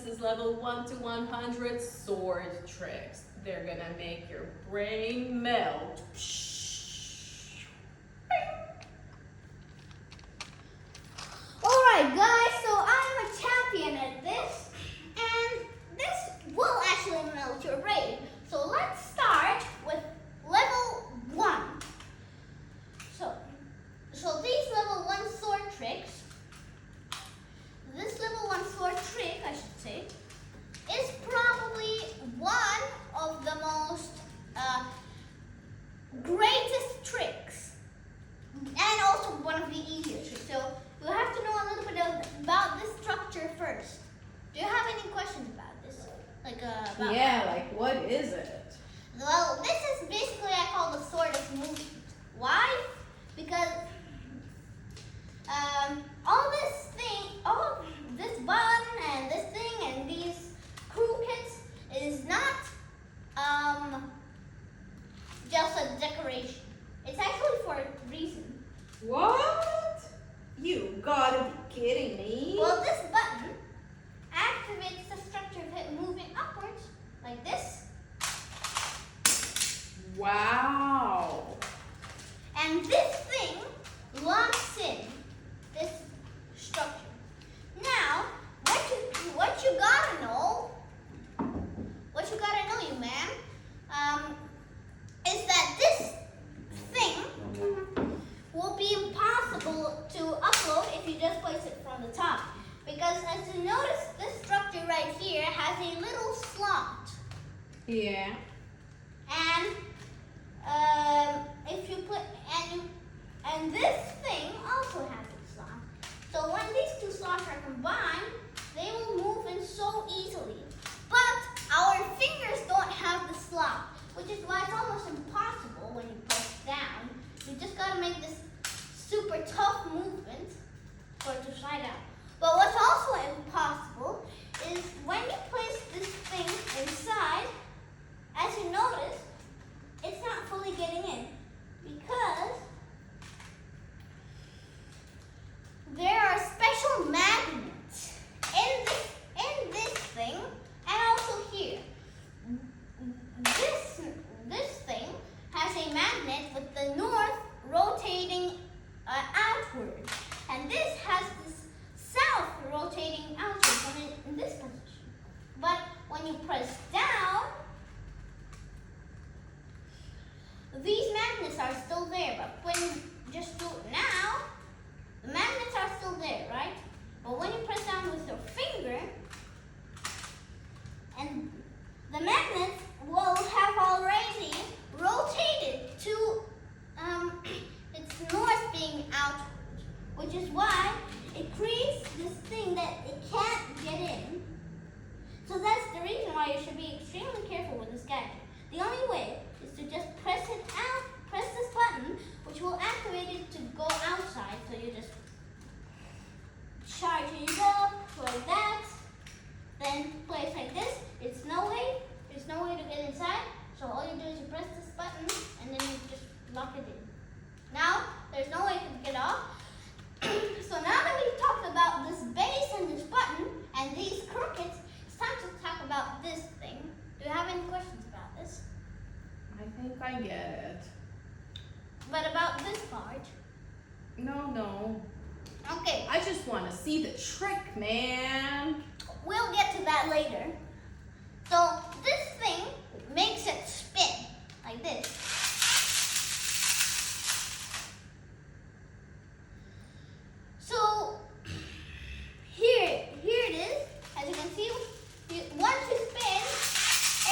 this is level 1 to 100 sword tricks. They're gonna make your brain melt. Alright guys, so I'm a champion at this, and this will actually melt your brain. So let's start with level 1. So these level 1 sword tricks, this level 1 sword trick, I should say, is probably one of the most greatest tricks, and also one of the easiest tricks. So you have to know a little bit about this structure first. Do you have any questions about this? Like what is it? Well, this is basically I call the sword of movement. Why? Because all this button and this thing and these crookeds is not just a decoration. It's actually for a reason. What? You gotta be kidding me. Well, this button activates the structure of it moving upwards like this. Wow. And this thing locks in this structure. Now, what you gotta know, you ma'am, is that this thing will be impossible to upload if you just place it from the top. Because as you notice, this structure right here has a little slot. Yeah. And if you put and this thing also has a slot. So when these two slots are combined, they will move in so easily. But our fingers don't have the slot, which is why it's almost impossible when you press down. You just gotta make this super tough movement for it to slide out. But what's also impossible is when you place this thing inside, as you notice, it's not fully getting in because there are special magnets in this thing and also here. This thing has a magnet with the north rotating outward, and this has this south rotating outward in this position. But when you press down, these magnets are still there, but when you just do it now, the magnets are still there, right? But when you press down with your finger, and the magnets will have already rotated to its north being outward, which is why it creates this thing that it can't get in. So that's the reason why you should be extremely careful with this gadget. The only way is to just press this button, which will activate it to go outside. So you just charge it up like that, then place like this. There's no way to get inside. So all you do is you press this button and then you just lock it in. Now there's no way to get off. So now that we've talked about this base and this button and these crookeds, it's time to talk about this thing. Do you have any questions about this? I think I get it. But about this part? No. Okay, I just want to see the trick, man. we'll get to that later. So this thing makes it spin like this. So here it is. As you can see, once you spin,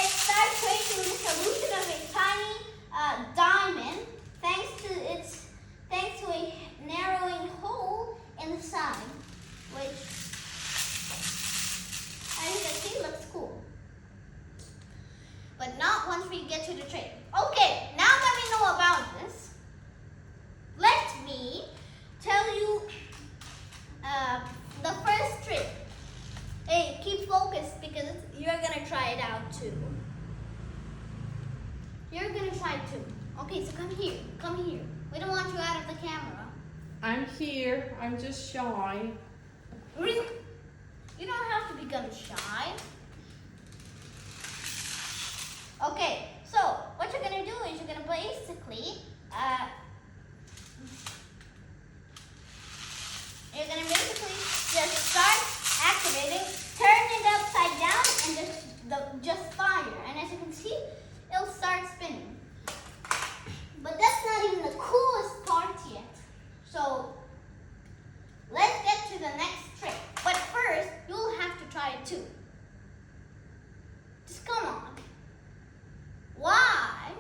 it starts creating the solution of a tiny diamond, thanks to a narrowing hole in the side, which, as you can see, looks cool. But not once we get to the trick. Okay, now that we know about this, let me tell you the first trick. Hey, keep focused because you're gonna try it out too. You're gonna try it too. Okay, so come here. We don't want you out of the camera. I'm here. I'm just shy. Really? You don't have to become shy. just fire. And as you can see, it'll start spinning. But that's not even the coolest part yet. So let's get to the next trick. But first, you'll have to try it too. Just come on. Why?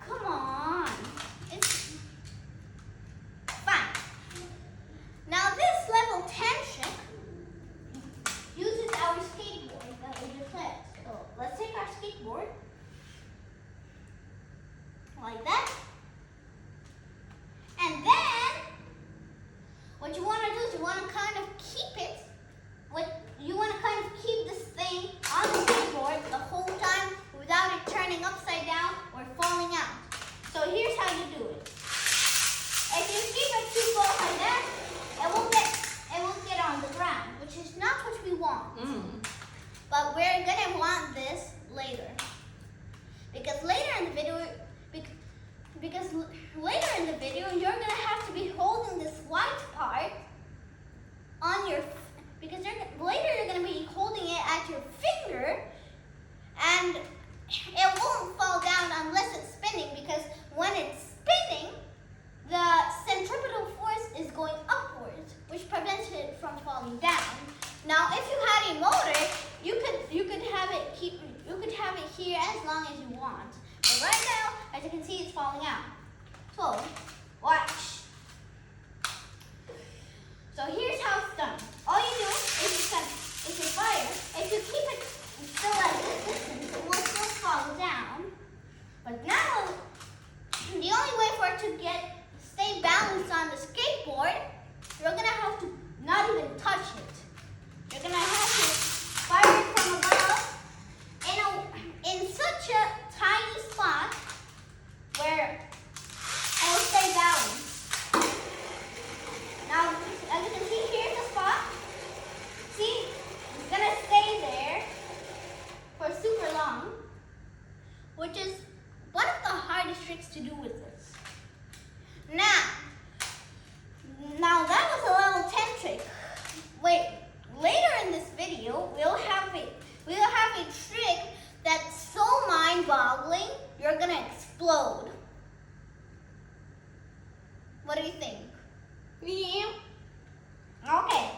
Come on. It's fine. Now this level 10 trick uses our skateboard that we just had. So let's take our skateboard. Like that. And then what you want to do is you want to kind of keep it. You want to kind of keep this thing on the skateboard the whole time without it turning upside down or falling out. So here's how you do it. If you keep it too close like that, it will get on the ground, which is not what we want. But we're gonna want this later, because later in the video, you're gonna have to be holding this white part on your. Because later you're going to be holding it at your finger, and it won't fall down unless it's spinning, because when it's spinning, the centripetal force is going upwards, which prevents it from falling down. Now, if you had a motor, you could have it here as long as you want. But right now, as you can see, it's falling out. So, watch. So here's how it's done. All you do is you fire. If you keep it still at this distance, it will still fall down. But now, the only way for it to stay balanced on the skateboard, you're gonna have to not even touch it. You're gonna have to fire it from above in such a tiny spot where it will stay balanced. Now, as you can see, here's the spot. See, it's gonna stay there for super long, which is one of the hardest tricks to do with this. Now that was a level 10 trick. Wait, later in this video, we'll have a trick that's so mind-boggling, you're gonna explode. What do you think? Yeah. Okay.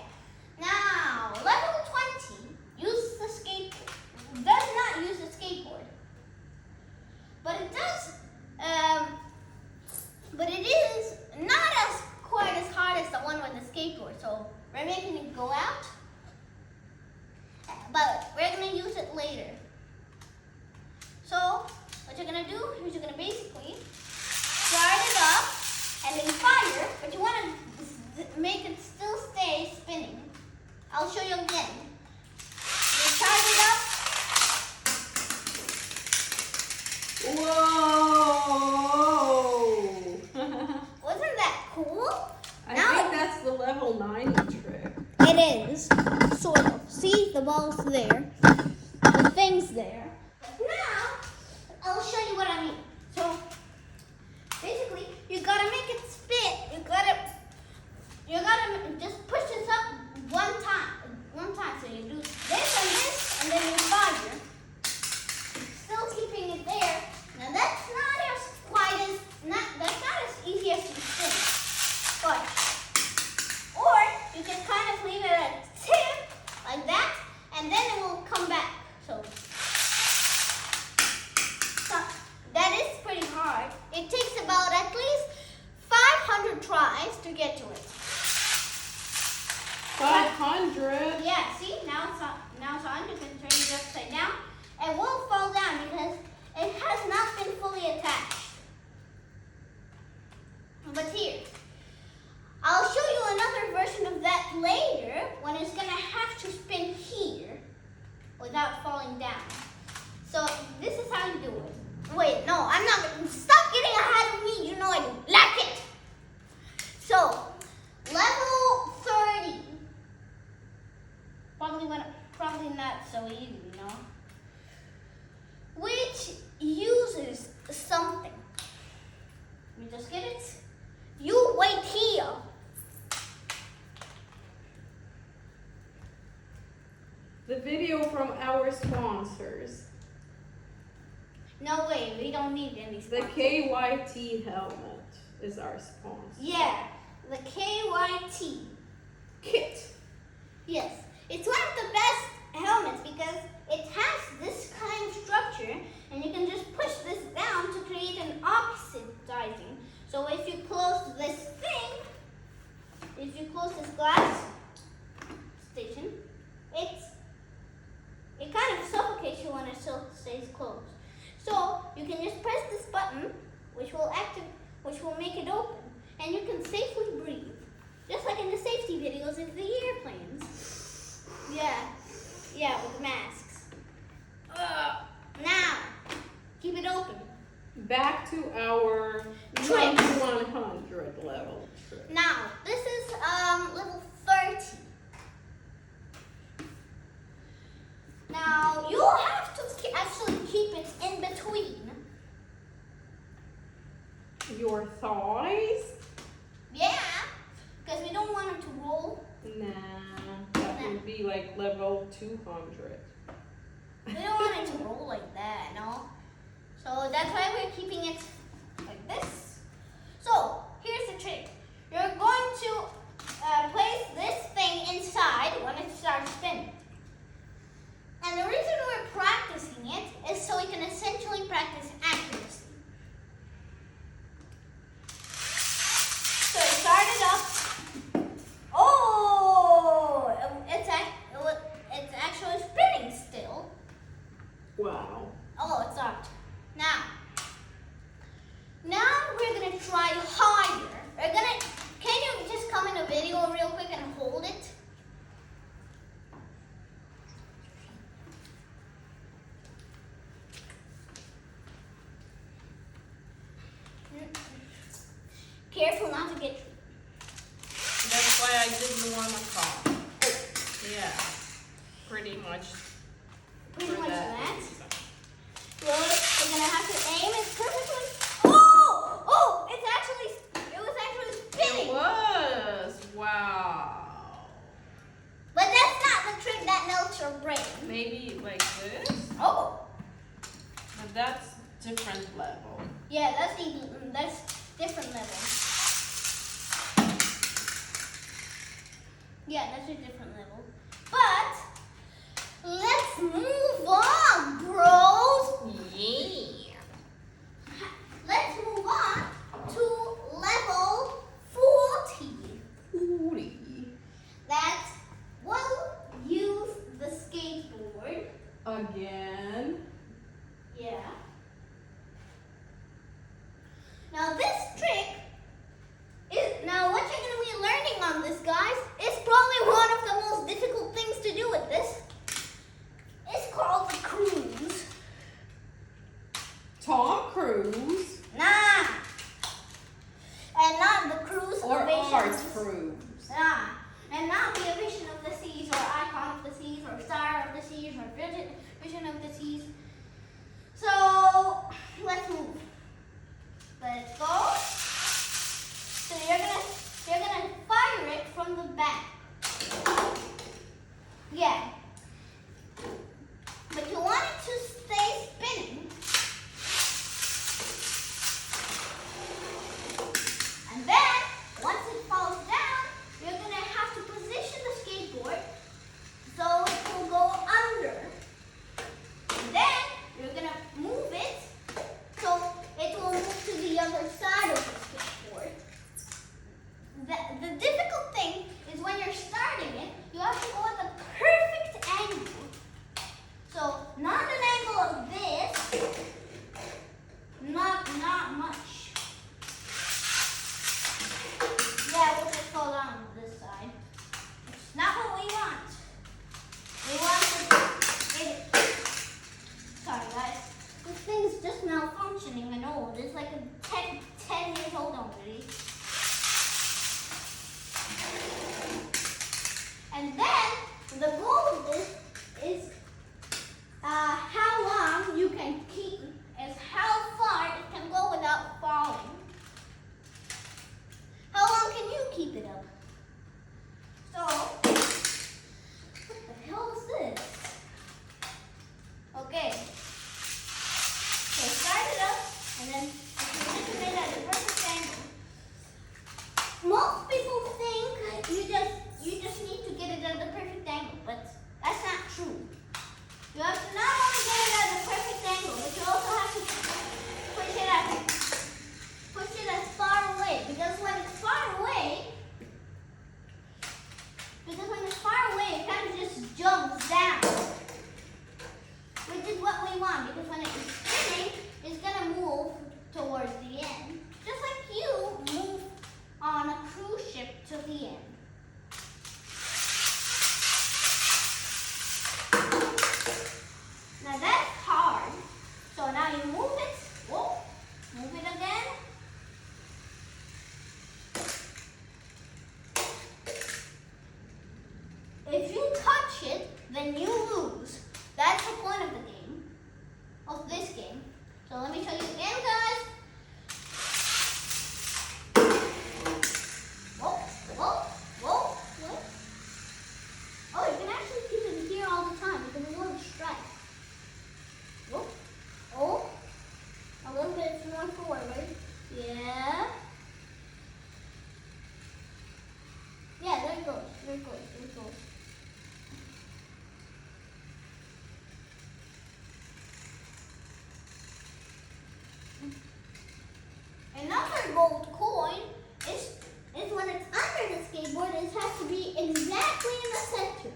Now, level 20 uses the skateboard. Does not use the skateboard. But it does but it is not quite as hard as the one with the skateboard. So we're making it go out. But we're gonna use it later. So what you're gonna do is you're gonna basically start it up and then fire, but you want to make it still stay spinning. I'll show you again. You charge it up. Whoa! Wasn't that cool? I think that's the level 90 trick. It is, sort of. See, the ball's there. The thing's there. But now, I'll show you what I mean. So, basically, you gotta make it spin. You gotta just push this up one time. So you do this, and then you fire. Still keeping it there. Now that's not as easy as you think. But, or you can kind of leave it at the tip like that, and then it will come back. So that is pretty hard. It takes about at least 500 tries to get to it. 500? Yeah, see, now it's on. You can turn it upside down. It won't fall down because it has not been fully attached. But here, I'll show you another version of that later when it's gonna have to spin here without falling down. So this is how you do it. Wait, no, I'm not gonna stop getting ahead of me. You know I don't like it. So, level 30. Probably not so easy, you know. Which uses something. You just get it? You wait here. The video from our sponsors. No way, we don't need any The sponsors. KYT helmet is our sponsor. Yeah, the KYT. Kit. Yes, it's one of the best helmets because it has this kind of structure and you can just push this down to create an oxidizing. So if you close this thing, if you close this glass station, it kind of suffocates you when it still stays closed. So you can just press this button, which will make it open, and you can safely breathe. Just like in the safety videos of the airplanes. Yeah, with masks. Now, keep it open. Back to our Trick. 100 level trick. Now, this is level 30. Now, you'll have to actually keep it in between. Your thighs? Yeah, because we don't want them to roll. Nah, that would be like level 200. We don't want it to roll like that, no? So that's why we're keeping it like this. So, here's the trick. You're going to place this thing inside when it starts spinning. And the reason we're practicing it is so we can essentially practice accuracy. So you start it up. Oh, it's actually spinning still. Wow. Oh, it stopped. Now we're gonna try higher. Can you just come in a video real quick and hold it? Careful not to get. That's why I didn't want to call. Yeah, pretty much. Pretty for much that. reason. Well, we're gonna have to aim it perfectly. Oh! It was actually It spinning. was. Wow. But that's not the trick that melts your brain. Maybe like this, Oh, but that's different level. yeah, that's different level. Yeah, that's a different level. But let's move on, bros. Yeah. Let's move on to level 40. Hootie. That will use the skateboard. Again. Yeah. Now this trick what you're going to be learning on this, guys, is probably one of the most difficult things to do with this. It's called the cruise. Tom Cruise Nah. And not the cruise or ovation. Art Cruise. Nah. And not the vision of the seas or icon of the seas or star of the seas or vision of the seas. So let's move. Let's go. So you're gonna fire it from the back. Yeah. But you want it to stay spinning. And then once it falls down, you're gonna have to position the skateboard so it will go under. And then you're gonna move it so it will move to the other side of the skateboard. The difficult thing is when you're starting it, you have to go at the perfect it, then you lose. That's the point of the game, of this game. So let me show you again, guys. Whoa, whoa, whoa, whoa. Oh, you can actually keep it here all the time. You can move strike. Whoa, oh, a little bit more forward. Yeah. Yeah, there it goes, there it goes, there it goes. Another gold coin is when it's under the skateboard, it has to be exactly in the center.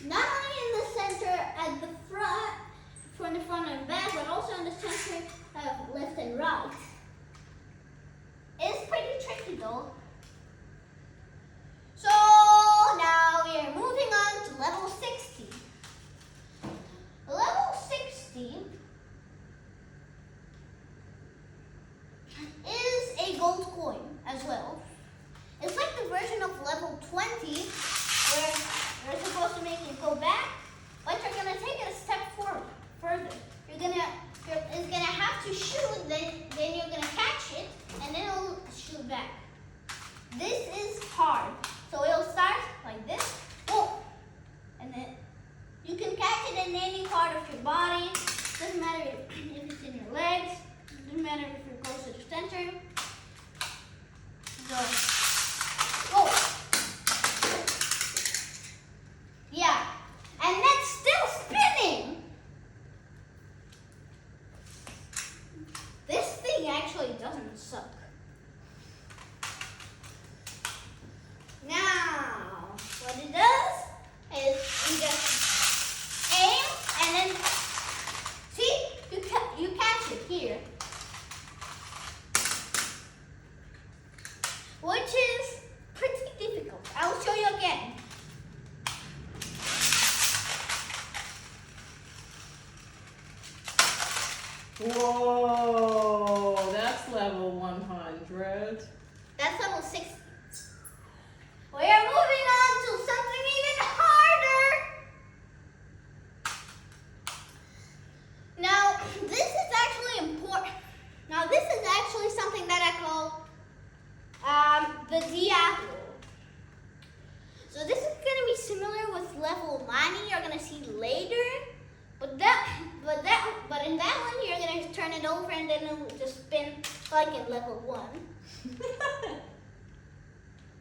Not only in the center at the front, from the front and back, but also in the center of left and right. It's pretty tricky though. So now we are moving on to level 60. Level 60 is a gold coin as well. It's like the version of level 20 where you're supposed to make it go back, but you're gonna take it a step further. It's gonna have to shoot, then you're gonna catch it, and then it'll shoot back. This is hard. So it'll start like this, boom, and then you can catch it in any part of your body. Doesn't matter if it's in your legs. Doesn't matter if you're close to the center. So, oh, yeah, and that's still spinning. This thing actually doesn't suck. Now, what it does is you just aim and then see you catch it here, which is pretty difficult. I'll show you again. Whoa, that's level 100. That's level 60. We are moving on to something even harder. Now, this is actually important. Now, this is actually something that I call the Diablo. So this is going to be similar with level 90. You're going to see later. But in that one, you're going to turn it over and then it'll just spin like in level 1.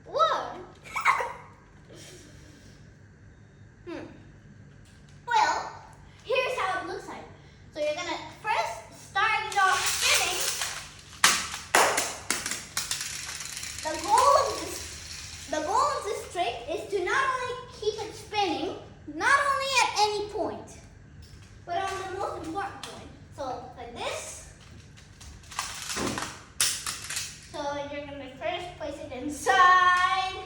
What? Well, here's how it looks like. So you're gonna first start it off spinning. The goal of this trick is to not only keep it spinning, not only at any point, but on the most important point. So like this. So you're gonna first place it inside.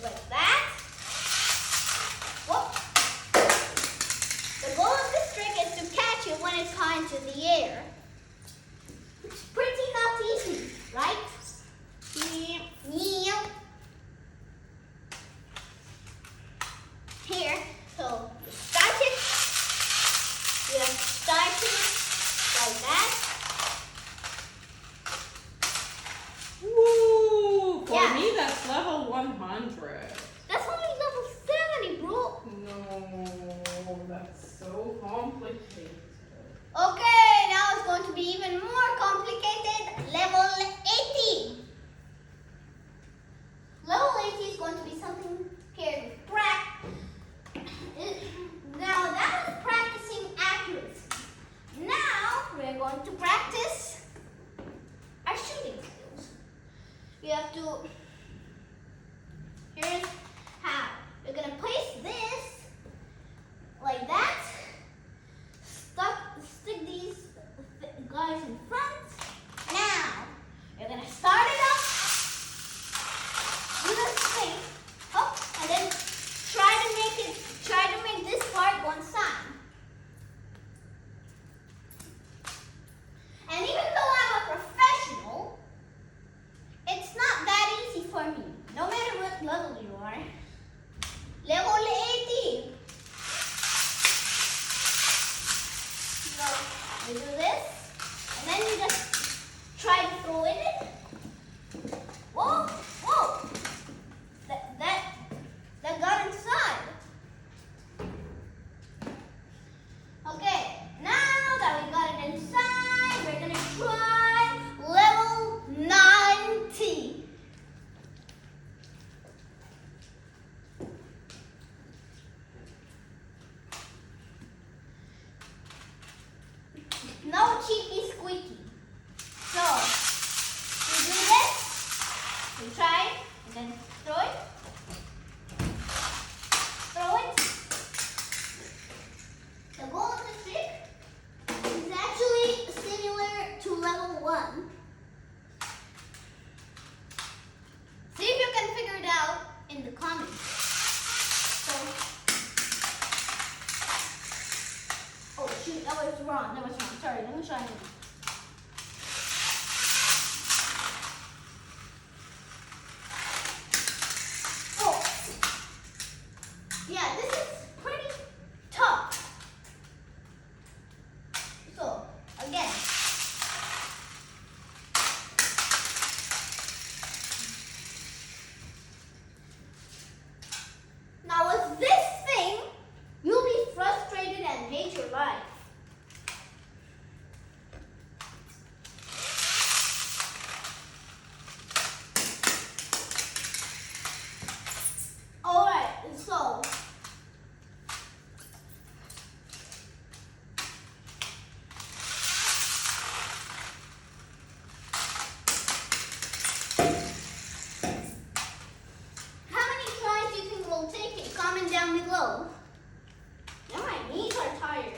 Like that. Whoop. The goal of this trick is to catch it when it's high into the air. It's pretty not easy, right? Yeah. Here, so you start it. You start it like that. Woo! For Yeah. me, that's level 100. That's only level 70, bro. No, that's so complicated. Okay, now it's going to be even more complicated. Level 80. Level 80 is going to be something here to practice. Now that was practicing accuracy. Now we're going to practice our shooting skills. You have to. Here's how. You're gonna place this like that. Stick these guys in front. Now you're gonna start it up. Do this thing. Up and then try to make this part one side. And even though I'm a professional, it's not that easy for me. No matter what level try and then throw it. Throw it. The goal of the trick is actually similar to level 1. See if you can figure it out in the comments. So, oh shoot, that was wrong. Sorry, let me try again. Oh, yeah, this is pretty tough. So, again. Now with this thing, you'll be frustrated and hate your life. Alright, so how many tries do you think we'll take it? Comment down below. Now my knees are tired.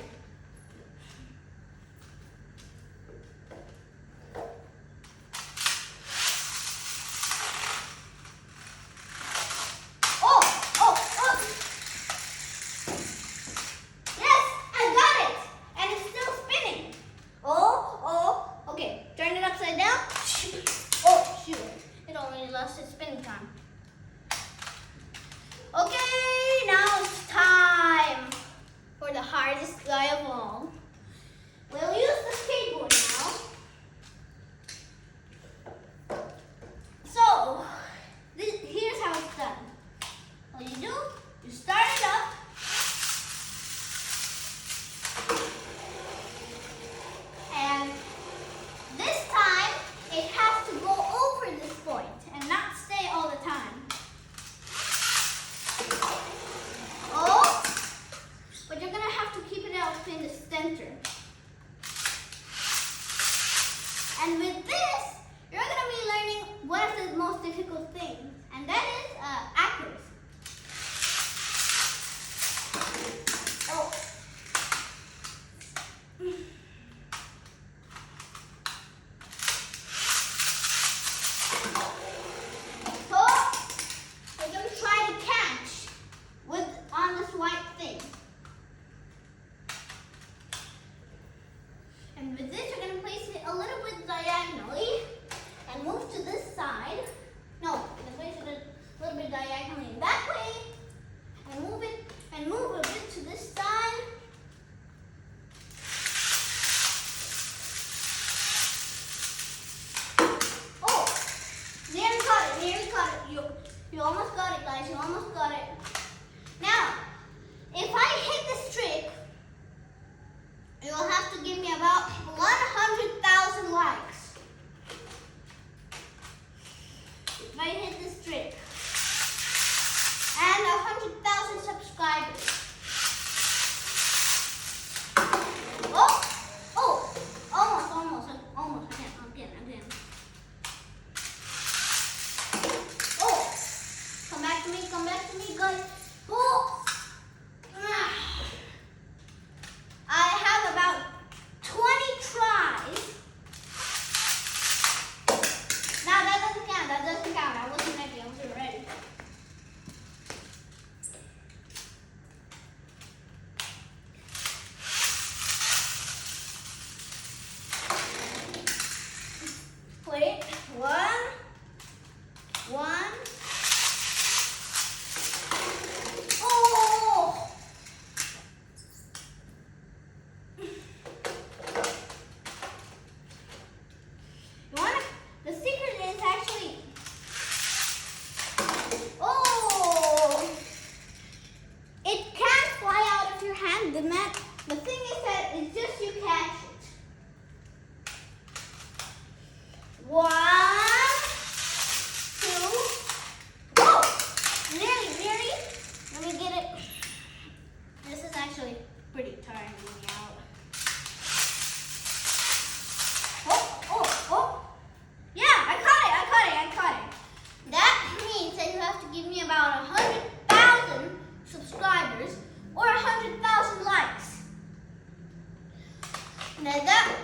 Oh! Yes, I got it! And it's still spinning. Okay, turn it upside down. Oh, shoot. It already lost its spinning time. Okay, now it's time for the hardest guy of all. We'll use the skateboard now. So, here's how it's done. All you do, you start it up. And this time, it has to go over this point and not stay all the time. Oh, but you're gonna have to keep it out in the center. And with this, you're gonna be learning one of the most difficult things, and that is accuracy. Oh. So, we're gonna try to catch on this white thing. And with this, you're going to place it a little bit diagonally and move to this side. No, you're going to place it a little bit diagonally in that way and move a bit to this side. Oh, nearly got it. You almost got it, guys. You almost got it. Now, if I hit this trick, you'll have to give me about 100,000 likes. If I hit this trick. And 100,000 subscribers. Almost. Again. Oh, come back to me, guys. Oh. I have about 20 tries. Now that doesn't count. I wasn't Another